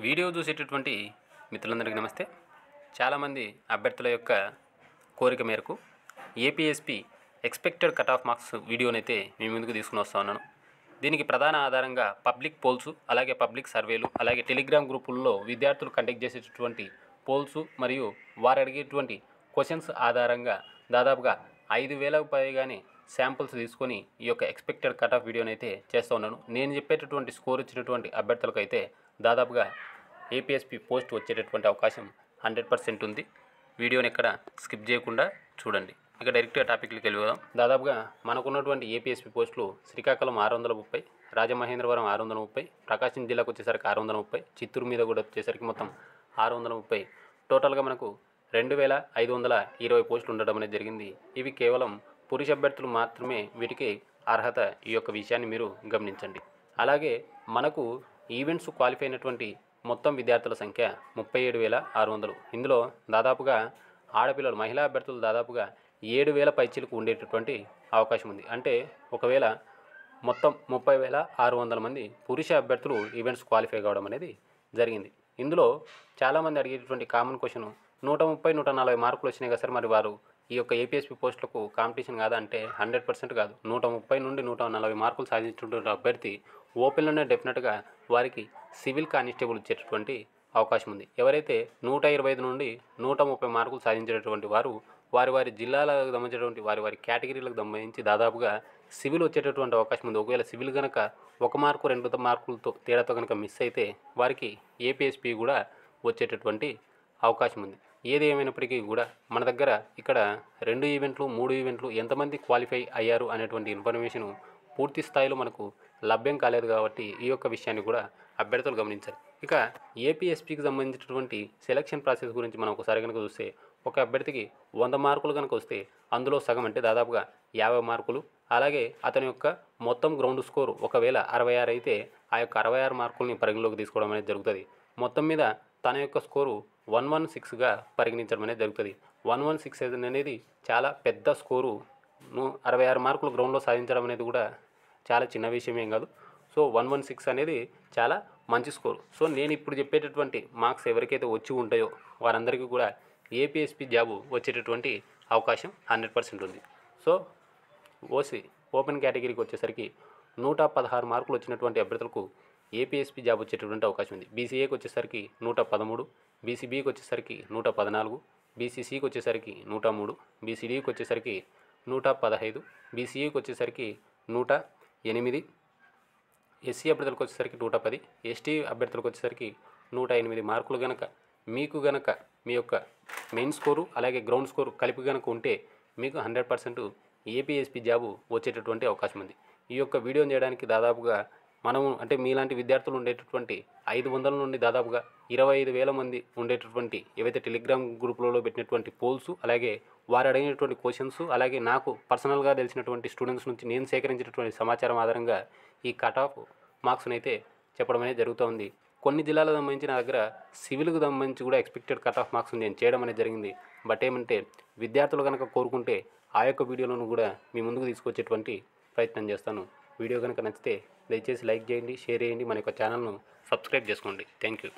Video చూసేటటువంటి మిత్రులందరికీ నమస్తే. చాలామంది అభ్యర్థుల యొక్క కోరిక మేరకు APSP expected cut off marks వీడియోనైతే మీ ముందుకు తీసుకుని వస్తూ ఉన్నాను. దీనికి ప్రధాన ఆధారంగా పబ్లిక్ పోల్స్, అలాగే పబ్లిక్ సర్వేలు, అలాగే టెలిగ్రామ్ గ్రూపుల్లో విద్యార్థులు కండక్ట్ చేసేటటువంటి పోల్స్ మరియు వారు అడిగేటువంటి క్వశ్చన్స్ ఆధారంగా దాదాపుగా 5,000కు పైగానే శాంపుల్స్ తీసుకొని ఈ యొక్క ఎక్స్పెక్టెడ్ కట్ ఆఫ్ వీడియోని అయితే చేస్తూ ఉన్నాను. నేను చెప్పేటటువంటి స్కోర్ ఇచ్చినటువంటి అభ్యర్థులకు అయితే దాదాపుగా ఏపీఎస్పీ పోస్ట్ వచ్చేటటువంటి అవకాశం 100% ఉంది. వీడియోని ఎక్కడ స్కిప్ చేయకుండా చూడండి. ఇక డైరెక్ట్గా టాపిక్కి వెళ్ళిపోదాం. దాదాపుగా మనకున్నటువంటి ఏపీఎస్పీ పోస్టులు శ్రీకాకుళం 630, రాజమహేంద్రవరం 630, ప్రకాశం జిల్లాకు వచ్చేసరికి 630, చిత్తూరు మీద కూడా వచ్చేసరికి మొత్తం 630. టోటల్గా మనకు 2,520 పోస్టులు ఉండడం అనేది జరిగింది. ఇవి కేవలం పురుష అభ్యర్థులు మాత్రమే వీటికి అర్హత. ఈ యొక్క విషయాన్ని మీరు గమనించండి. అలాగే మనకు ఈవెంట్స్ క్వాలిఫై అయినటువంటి మొత్తం విద్యార్థుల సంఖ్య 37,600. ఇందులో దాదాపుగా ఆడపిల్లలు, మహిళా అభ్యర్థులు దాదాపుగా 7,000 పైచీలకు ఉండేటటువంటి అవకాశం ఉంది. అంటే ఒకవేళ మొత్తం 30,600 మంది పురుష అభ్యర్థులు ఈవెంట్స్ క్వాలిఫై కావడం అనేది జరిగింది. ఇందులో చాలామంది అడిగేటటువంటి కామన్ క్వశ్చన్, 130, 140 మార్కులు వచ్చినాయి కదా సార్, మరి వారు ఈ యొక్క ఏపీఎస్పీ పోస్టులకు కాంపిటీషన్ కాదా అంటే 100% కాదు. 130 నుండి 140 మార్కులు సాధించినటువంటి అభ్యర్థి ఓపెన్లోనే డెఫినెట్గా వారికి సివిల్ కానిస్టేబుల్ ఇచ్చేటటువంటి అవకాశం ఉంది. ఎవరైతే 125 నుండి 130 మార్కులు సాధించేటటువంటి వారు వారి జిల్లాలకు సంబంధించినటువంటి వారి కేటగిరీలకు సంబంధించి దాదాపుగా సివిల్ వచ్చేటటువంటి అవకాశం ఉంది. ఒకవేళ సివిల్ కనుక 1 మార్కు 2 మార్కులతో తేడాతో కనుక మిస్ అయితే వారికి ఏపీఎస్పీ కూడా వచ్చేటటువంటి అవకాశం ఉంది. ఏది ఏమైనప్పటికీ కూడా మన దగ్గర ఇక్కడ 2 ఈవెంట్లు 3 ఈవెంట్లు ఎంతమంది క్వాలిఫై అయ్యారు అనేటువంటి ఇన్ఫర్మేషన్ పూర్తి స్థాయిలో మనకు లభ్యం కాలేదు కాబట్టి ఈ యొక్క విషయాన్ని కూడా అభ్యర్థులు గమనించాలి. ఇక ఏపీఎస్పీకి సంబంధించినటువంటి సెలక్షన్ ప్రాసెస్ గురించి మనం ఒకసారి కనుక చూస్తే, ఒక అభ్యర్థికి 100 మార్కులు కనుక వస్తే అందులో సగం అంటే దాదాపుగా 50 మార్కులు, అలాగే అతని యొక్క మొత్తం గ్రౌండ్ స్కోరు ఒకవేళ 66 అయితే ఆ యొక్క 66 మార్కుల్ని పరిగణలోకి తీసుకోవడం అనేది జరుగుతుంది. మొత్తం మీద తన యొక్క స్కోరు 116గా పరిగణించడం అనేది జరుగుతుంది. 116 అనేది చాలా పెద్ద స్కోరు. 66 మార్కులు గ్రౌండ్లో సాధించడం అనేది కూడా చాలా చిన్న విషయం ఏం కాదు. సో 116 అనేది చాలా మంచి స్కోరు. సో నేను ఇప్పుడు చెప్పేటటువంటి మార్క్స్ ఎవరికైతే వచ్చి ఉంటాయో వారందరికీ కూడా ఏపీఎస్పీ జాబు వచ్చేటటువంటి అవకాశం 100% ఉంది. సో ఓసీ ఓపెన్ కేటగిరీకి వచ్చేసరికి 116 మార్కులు వచ్చినటువంటి అభ్యర్థులకు ఏపీఎస్పీ జాబ్ వచ్చేటటువంటి అవకాశం ఉంది. బీసీఏకి వచ్చేసరికి 113, బీసీబీకి వచ్చేసరికి 114, బీసీసీకి వచ్చేసరికి 103, బీసీడీకి వచ్చేసరికి 115, బీసీఈకి వచ్చేసరికి 108, ఎస్సీ అభ్యర్థులకు వచ్చేసరికి 110, ఎస్టీ అభ్యర్థులకు వచ్చేసరికి 108 మార్కులు గనక మీకు గనక మీ యొక్క మెయిన్ స్కోరు అలాగే గ్రౌండ్ స్కోరు కలిపి గనక ఉంటే మీకు 100% ఏపీఎస్పీ జాబు వచ్చేటటువంటి అవకాశం ఉంది. ఈ యొక్క వీడియోని చేయడానికి దాదాపుగా మనము అంటే మీలాంటి విద్యార్థులు ఉండేటటువంటి 500 నుండి దాదాపుగా 25,000 మంది ఉండేటటువంటి ఏవైతే టెలిగ్రామ్ గ్రూపులలో పెట్టినటువంటి పోల్స్, అలాగే వారు అడిగినటువంటి క్వశ్చన్స్, అలాగే నాకు పర్సనల్గా తెలిసినటువంటి స్టూడెంట్స్ నుంచి నేను సేకరించినటువంటి సమాచారం ఆధారంగా ఈ కట్ ఆఫ్ మార్క్స్ని అయితే చెప్పడం అనేది జరుగుతుంది. కొన్ని జిల్లాలకు సంబంధించి నా దగ్గర సివిల్కి సంబంధించి కూడా ఎక్స్పెక్టెడ్ కట్ ఆఫ్ మార్క్స్ నేను చేయడం అనేది జరిగింది. బట్ ఏమంటే విద్యార్థులు కనుక కోరుకుంటే ఆ యొక్క వీడియోలను కూడా మీ ముందుకు తీసుకొచ్చేటువంటి ప్రయత్నం చేస్తాను. వీడియో కనుక నచ్చితే దయచేసి లైక్ చేయండి, షేర్ చేయండి, మన యొక్క ఛానల్ను సబ్స్క్రైబ్ చేసుకోండి. Thank you.